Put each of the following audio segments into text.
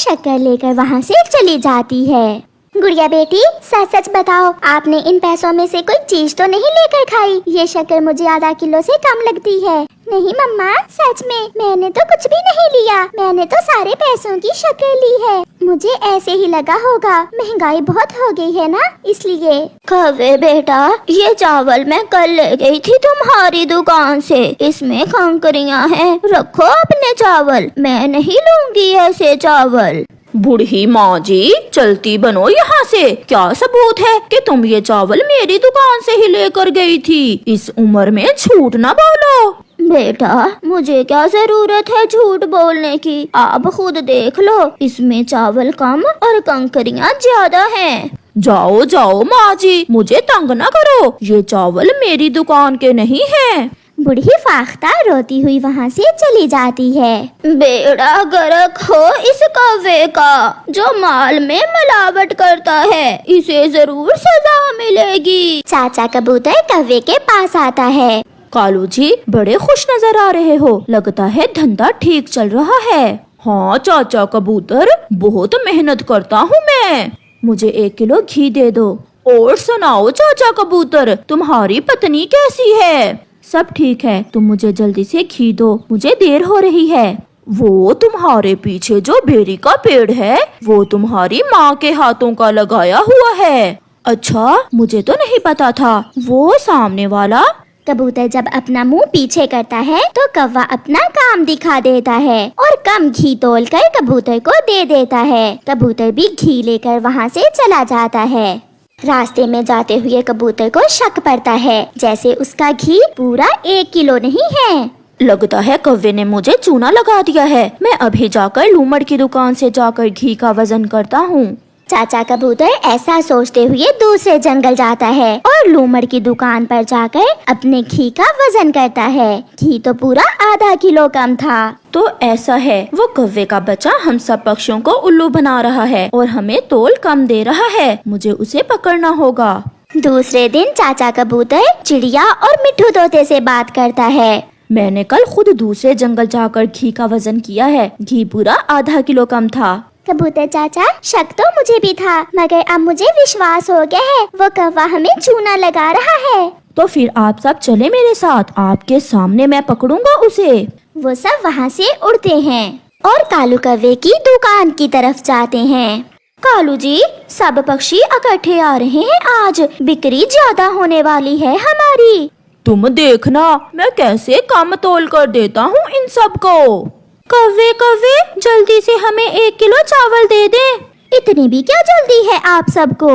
शक्कर लेकर वहाँ से चली जाती है। गुड़िया बेटी, सच सच बताओ, आपने इन पैसों में से कोई चीज तो नहीं लेकर खाई? ये शक्कर मुझे आधा किलो से कम लगती है। नहीं मम्मा, सच में मैंने तो कुछ भी नहीं लिया, मैंने तो सारे पैसों की शक्कर ली है। मुझे ऐसे ही लगा होगा, महंगाई बहुत हो गई है ना, इसलिए। कवे बेटा, ये चावल मैं कल ले गई थी तुम्हारी दुकान से, इसमें कंकरियां हैं, रखो अपने चावल, मैं नहीं लूंगी ऐसे चावल। बूढ़ी माँ जी, चलती बनो यहाँ से। क्या सबूत है कि तुम ये चावल मेरी दुकान से ही लेकर गई थी? इस उम्र में झूठ ना बोलो। बेटा, मुझे क्या जरूरत है झूठ बोलने की, आप खुद देख लो, इसमें चावल कम और कंकरियां ज्यादा हैं। जाओ जाओ माँ जी, मुझे तंग न करो, ये चावल मेरी दुकान के नहीं हैं। बूढ़ी फाख्ता रोती हुई वहाँ से चली जाती है। बेड़ा गर्क हो इस कौवे का, जो माल में मिलावट करता है, इसे जरूर सजा मिलेगी। चाचा कबूतर कौवे के पास आता है। कालू जी, बड़े खुश नजर आ रहे हो, लगता है धंधा ठीक चल रहा है। हाँ चाचा कबूतर, बहुत मेहनत करता हूँ मैं, मुझे 1 किलो घी दे दो। और सुनाओ चाचा कबूतर, तुम्हारी पत्नी कैसी है? सब ठीक है, तुम मुझे जल्दी से घी दो, मुझे देर हो रही है। वो तुम्हारे पीछे जो बेरी का पेड़ है, वो तुम्हारी माँ के हाथों का लगाया हुआ है। अच्छा, मुझे तो नहीं पता था। वो सामने वाला? कबूतर जब अपना मुंह पीछे करता है तो कौवा अपना काम दिखा देता है और कम घी तोलकर कबूतर को दे देता है। कबूतर भी घी लेकर वहाँ से चला जाता है। रास्ते में जाते हुए कबूतर को शक पड़ता है, जैसे उसका घी पूरा 1 किलो नहीं है। लगता है कौवे ने मुझे चूना लगा दिया है। मैं अभी जाकर लूमड़ की दुकान से जाकर घी का वजन करता हूँ। चाचा कबूतर ऐसा सोचते हुए दूसरे जंगल जाता है और लूमड़ की दुकान पर जाकर अपने घी का वजन करता है। घी तो पूरा आधा किलो कम था। तो ऐसा है, वो कौवे का बच्चा हम सब पक्षियों को उल्लू बना रहा है और हमें तोल कम दे रहा है। मुझे उसे पकड़ना होगा। दूसरे दिन चाचा कबूतर चिड़िया और मिट्ठू तोते से बात करता है। मैंने कल खुद दूसरे जंगल जाकर घी का वजन किया है, घी पूरा आधा किलो कम था। कबूतर चाचा, शक तो मुझे भी था, मगर अब मुझे विश्वास हो गया है, वो कौवा हमें चूना लगा रहा है। तो फिर आप सब चले मेरे साथ, आपके सामने मैं पकड़ूंगा उसे। वो सब वहाँ से उड़ते हैं और कालू कौवे की दुकान की तरफ जाते हैं। कालू जी, सब पक्षी इकट्ठे आ रहे हैं, आज बिक्री ज्यादा होने वाली है हमारी। तुम देखना मैं कैसे कम तोल कर देता हूँ इन सब को। कौवे कौवे, जल्दी से हमें 1 किलो चावल दे दे। इतनी भी क्या जल्दी है आप सबको?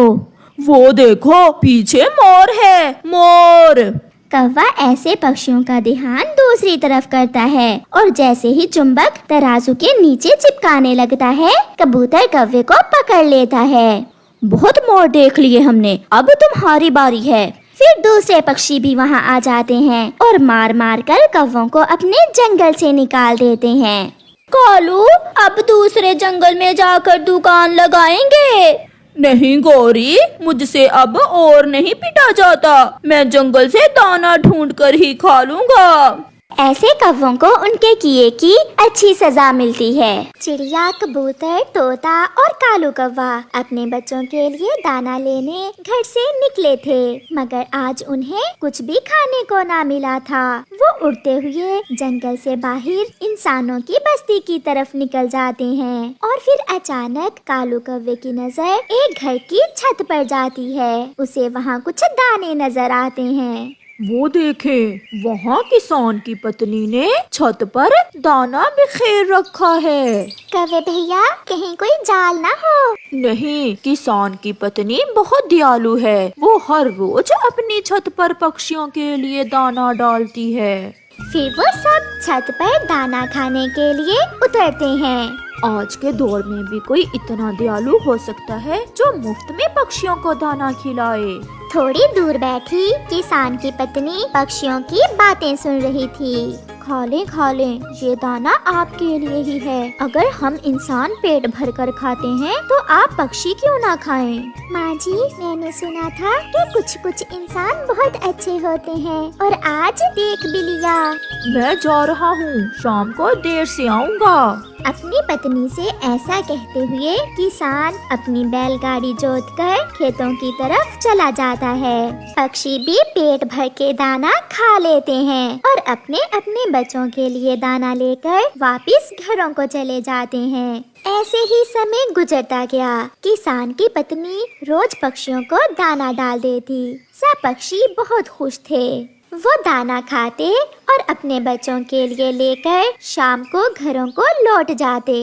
वो देखो पीछे मोर है, मोर। कौवा ऐसे पक्षियों का ध्यान दूसरी तरफ करता है और जैसे ही चुंबक तराजू के नीचे चिपकाने लगता है, कबूतर कौवे को पकड़ लेता है। बहुत मोर देख लिए हमने, अब तुम्हारी बारी है। फिर दूसरे पक्षी भी वहाँ आ जाते हैं और मार मार कर कौवों को अपने जंगल से निकाल देते हैं। कालू, अब दूसरे जंगल में जाकर दुकान लगाएंगे। नहीं गौरी, मुझसे अब और नहीं पिटा जाता, मैं जंगल से दाना ढूंढ कर ही खा लूंगा। ऐसे कौवों को उनके किए की अच्छी सजा मिलती है। चिड़िया, कबूतर, तोता और कालू कौवा अपने बच्चों के लिए दाना लेने घर से निकले थे, मगर आज उन्हें कुछ भी खाने को ना मिला था। वो उड़ते हुए जंगल से बाहर इंसानों की बस्ती की तरफ निकल जाते हैं और फिर अचानक कालू कौवे की नजर एक घर की छत पर जाती है। उसे वहाँ कुछ दाने नजर आते हैं। वो देखे, वहाँ किसान की पत्नी ने छत पर दाना बिखेर रखा है। कौवे भैया, कहीं कोई जाल ना हो? नहीं, किसान की पत्नी बहुत दयालु है, वो हर रोज अपनी छत पर पक्षियों के लिए दाना डालती है। फिर वो सब छत पर दाना खाने के लिए उतरते हैं। आज के दौर में भी कोई इतना दयालु हो सकता है जो मुफ्त में पक्षियों को दाना खिलाए। थोड़ी दूर बैठी किसान की पत्नी पक्षियों की बातें सुन रही थी। खा लें, ये दाना आपके लिए ही है। अगर हम इंसान पेट भर कर खाते हैं तो आप पक्षी क्यों ना खाएं? माँ जी, मैंने सुना था कि कुछ कुछ इंसान बहुत अच्छे होते हैं और आज देख भी लिया। मैं जा रहा हूँ, शाम को देर से आऊँगा। अपनी पत्नी से ऐसा कहते हुए किसान अपनी बैलगाड़ी जोतकर खेतों की तरफ चला जाता है। पक्षी भी पेट भर के दाना खा लेते हैं और अपने अपने बच्चों के लिए दाना लेकर वापस घरों को चले जाते हैं। ऐसे ही समय गुजरता गया। किसान की पत्नी रोज पक्षियों को दाना डाल देती। सब पक्षी बहुत खुश थे। वो दाना खाते और अपने बच्चों के लिए लेकर शाम को घरों को लौट जाते।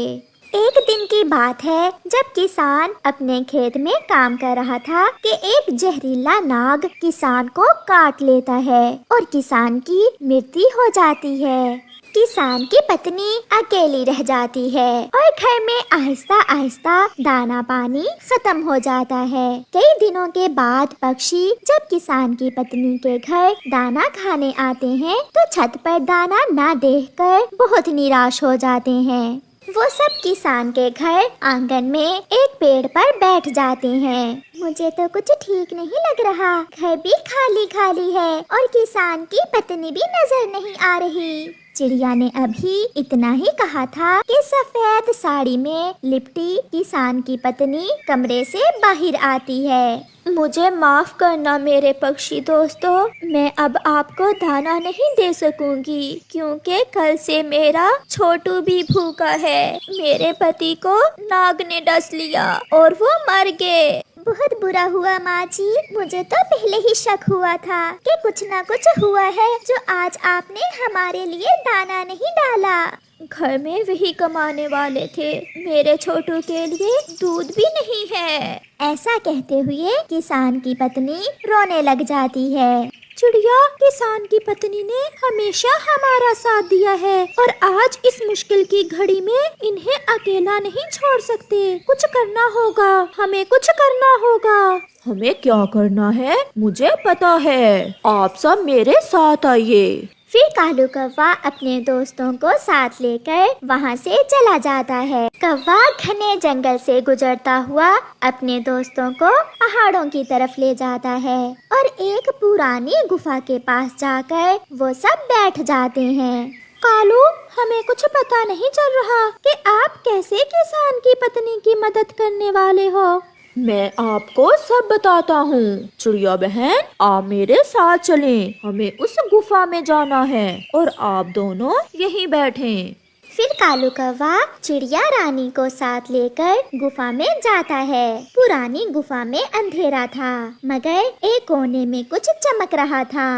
एक दिन की बात है, जब किसान अपने खेत में काम कर रहा था कि एक जहरीला नाग किसान को काट लेता है और किसान की मृत्यु हो जाती है। किसान की पत्नी अकेली रह जाती है और घर में आहिस्ता आहिस्ता दाना पानी खत्म हो जाता है। कई दिनों के बाद पक्षी जब किसान की पत्नी के घर दाना खाने आते हैं तो छत पर दाना ना देखकर बहुत निराश हो जाते हैं। वो सब किसान के घर आंगन में एक पेड़ पर बैठ जाते हैं। मुझे तो कुछ ठीक नहीं लग रहा, घर भी खाली खाली है और किसान की पत्नी भी नजर नहीं आ रही। चिड़िया ने अभी इतना ही कहा था कि सफेद साड़ी में लिपटी किसान की पत्नी कमरे से बाहर आती है। मुझे माफ करना मेरे पक्षी दोस्तों, मैं अब आपको दाना नहीं दे सकूंगी क्योंकि कल से मेरा छोटू भी भूखा है। मेरे पति को नाग ने डस लिया और वो मर गए। बहुत बुरा हुआ माँ जी, मुझे तो पहले ही शक हुआ था कि कुछ न कुछ हुआ है जो आज आपने हमारे लिए दाना नहीं डाला। घर में वही कमाने वाले थे, मेरे छोटू के लिए दूध भी नहीं है। ऐसा कहते हुए किसान की पत्नी रोने लग जाती है। चिड़िया, किसान की पत्नी ने हमेशा हमारा साथ दिया है और आज इस मुश्किल की घड़ी में इन्हें अकेला नहीं छोड़ सकते। कुछ करना होगा, हमें कुछ करना होगा। हमें क्या करना है मुझे पता है, आप सब मेरे साथ आइए। फिर कालू कौवा अपने दोस्तों को साथ लेकर वहाँ से चला जाता है। कौवा घने जंगल से गुजरता हुआ अपने दोस्तों को पहाड़ों की तरफ ले जाता है और एक पुरानी गुफा के पास जाकर वो सब बैठ जाते हैं। कालू, हमें कुछ पता नहीं चल रहा कि आप कैसे किसान की पत्नी की मदद करने वाले हो। मैं आपको सब बताता हूँ। चिड़िया बहन, आप मेरे साथ चलें, हमें उस गुफा में जाना है और आप दोनों यहीं बैठें। फिर कालू कौवा चिड़िया रानी को साथ लेकर गुफा में जाता है। पुरानी गुफा में अंधेरा था मगर एक कोने में कुछ चमक रहा था।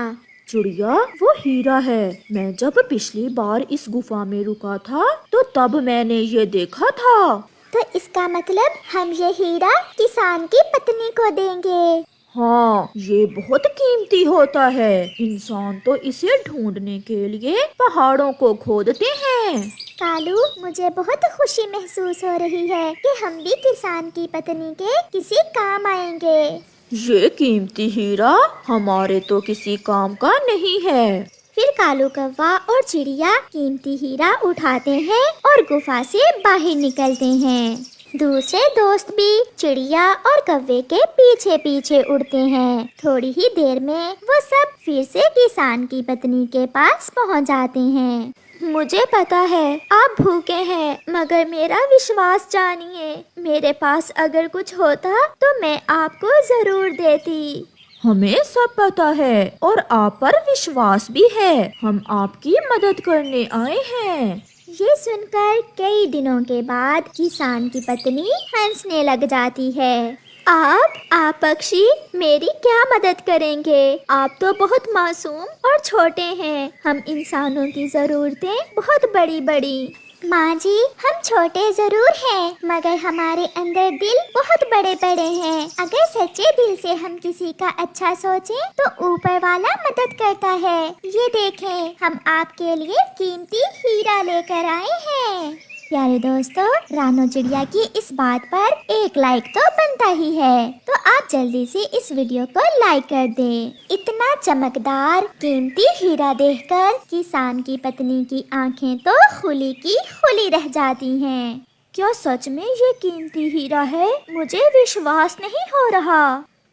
चिड़िया, वो हीरा है। मैं जब पिछली बार इस गुफा में रुका था तो तब मैंने ये देखा था। तो इसका मतलब हम ये हीरा किसान की पत्नी को देंगे। हाँ, ये बहुत कीमती होता है। इंसान तो इसे ढूंढने के लिए पहाड़ों को खोदते हैं। कालू, मुझे बहुत खुशी महसूस हो रही है कि हम भी किसान की पत्नी के किसी काम आएंगे। ये कीमती हीरा हमारे तो किसी काम का नहीं है। फिर कालू कौवा और चिड़िया कीमती हीरा उठाते हैं और गुफा से बाहर निकलते हैं। दूसरे दोस्त भी चिड़िया और कौवे के पीछे पीछे उड़ते हैं। थोड़ी ही देर में वो सब फिर से किसान की पत्नी के पास पहुंच जाते हैं। मुझे पता है आप भूखे हैं, मगर मेरा विश्वास जानिए, मेरे पास अगर कुछ होता तो मैं आपको जरूर देती। हमें सब पता है और आप पर विश्वास भी है। हम आपकी मदद करने आए हैं। ये सुनकर कई दिनों के बाद किसान की पत्नी हंसने लग जाती है। आप पक्षी मेरी क्या मदद करेंगे? आप तो बहुत मासूम और छोटे हैं। हम इंसानों की जरूरतें बहुत बड़ी बड़ी। माँ जी, हम छोटे जरूर हैं मगर हमारे अंदर दिल बहुत बड़े बड़े हैं। अगर सच्चे दिल से हम किसी का अच्छा सोचें तो ऊपर वाला मदद करता है। ये देखें, हम आपके लिए कीमती हीरा लेकर आए हैं। प्यारे दोस्तों, रानो चिड़िया की इस बात पर एक लाइक तो बनता ही है, तो आप जल्दी से इस वीडियो को लाइक कर दें। इतना चमकदार कीमती हीरा देखकर किसान की पत्नी की आंखें तो खुली की खुली रह जाती हैं। क्या सच में ये कीमती हीरा है? मुझे विश्वास नहीं हो रहा।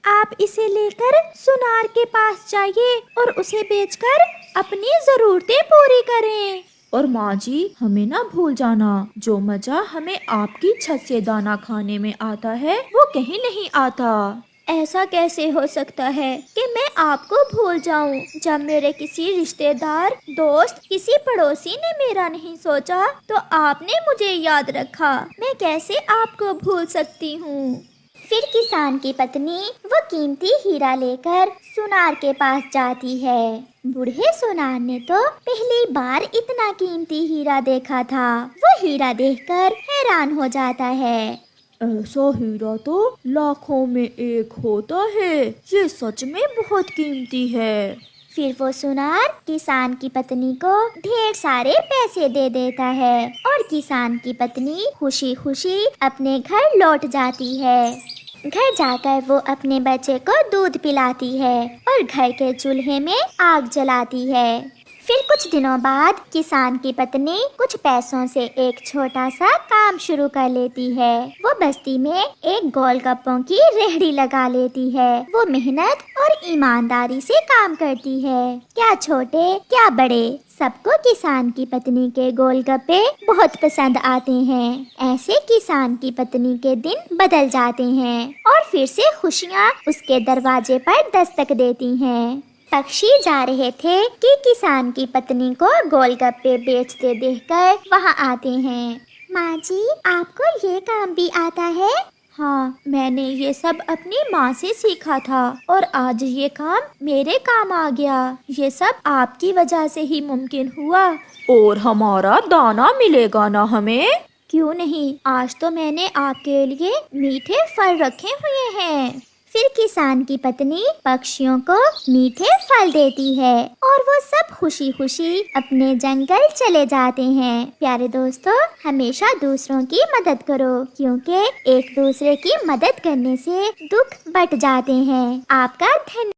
आप इसे लेकर सुनार के पास जाइए और उसे बेचकर अपनी जरूरतें पूरी करें। और माँ जी, हमें ना भूल जाना, जो मजा हमें आपकी छत से दाना खाने में आता है वो कहीं नहीं आता। ऐसा कैसे हो सकता है कि मैं आपको भूल जाऊं, जब मेरे किसी रिश्तेदार, दोस्त, किसी पड़ोसी ने मेरा नहीं सोचा तो आपने मुझे याद रखा। मैं कैसे आपको भूल सकती हूँ। फिर किसान की पत्नी वो कीमती हीरा लेकर सुनार के पास जाती है। बूढ़े सुनार ने तो पहली बार इतना कीमती हीरा देखा था। वो हीरा देखकर हैरान हो जाता है। ऐसा हीरा तो लाखों में एक होता है, ये सच में बहुत कीमती है। फिर वो सुनार किसान की पत्नी को ढेर सारे पैसे दे देता है और किसान की पत्नी खुशी खुशी अपने घर लौट जाती है। घर जाकर वो अपने बच्चे को दूध पिलाती है और घर के चूल्हे में आग जलाती है। फिर कुछ दिनों बाद किसान की पत्नी कुछ पैसों से एक छोटा सा काम शुरू कर लेती है। वो बस्ती में एक गोलगप्पों की रेहड़ी लगा लेती है। वो मेहनत और ईमानदारी से काम करती है। क्या छोटे क्या बड़े, सबको किसान की पत्नी के गोलगप्पे बहुत पसंद आते हैं। ऐसे किसान की पत्नी के दिन बदल जाते हैं और फिर से खुशियाँ उसके दरवाजे पर दस्तक देती हैं। पक्षी जा रहे थे कि किसान की पत्नी को गोलगप्पे बेचते देखकर वहाँ आते हैं। माँ जी, आपको ये काम भी आता है? हाँ, मैंने ये सब अपनी माँ से सीखा था और आज ये काम मेरे काम आ गया। ये सब आपकी वजह से ही मुमकिन हुआ। और हमारा दाना मिलेगा ना हमें? क्यों नहीं, आज तो मैंने आपके लिए मीठे फल रखे हुए हैं। फिर किसान की पत्नी पक्षियों को मीठे फल देती है और वो सब खुशी खुशी अपने जंगल चले जाते हैं। प्यारे दोस्तों, हमेशा दूसरों की मदद करो, क्योंकि एक दूसरे की मदद करने से दुख बट जाते हैं। आपका धन्यवाद।